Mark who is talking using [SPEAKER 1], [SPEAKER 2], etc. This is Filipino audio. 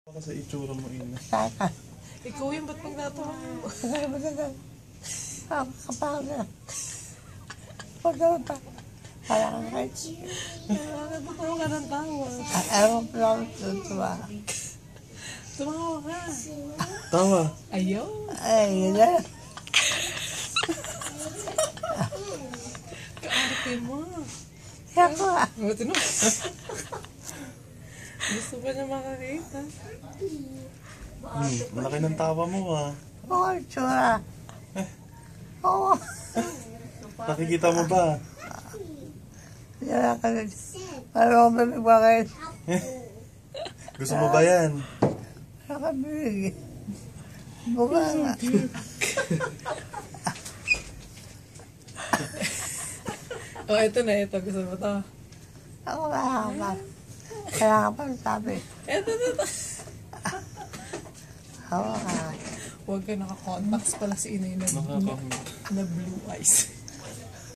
[SPEAKER 1] Baka sa itsura mo, Ina.
[SPEAKER 2] Ikaw yung ba't magtatawa mo?
[SPEAKER 3] Kapag na. Pagkakata. Parang kahit.
[SPEAKER 2] Nagtatawa ka ng tawa.
[SPEAKER 3] Ewan ko lang tutuwa.
[SPEAKER 2] Tumawa ka.
[SPEAKER 1] Tawa.
[SPEAKER 2] Ayaw.
[SPEAKER 3] Ay, yun na.
[SPEAKER 2] Kaarte mo.
[SPEAKER 3] Ako ah.
[SPEAKER 2] Buti na. Gusto pa niya makakita.
[SPEAKER 1] Malaki ng tawa mo, ah.
[SPEAKER 3] Oo, tsura. Oo.
[SPEAKER 1] Nakikita mo ba?
[SPEAKER 3] Yan ka rin. Parang ako bakit.
[SPEAKER 1] Gusto mo ba yan?
[SPEAKER 3] Nakabig. Buka nga.
[SPEAKER 2] Oh, ito na. Ito. Gusto mo to?
[SPEAKER 3] Ako ba? Kaya ka pa sabi.
[SPEAKER 2] Ito.
[SPEAKER 3] Ako ka.
[SPEAKER 2] Huwag ka naka-contacts pala si Inay na blue eyes.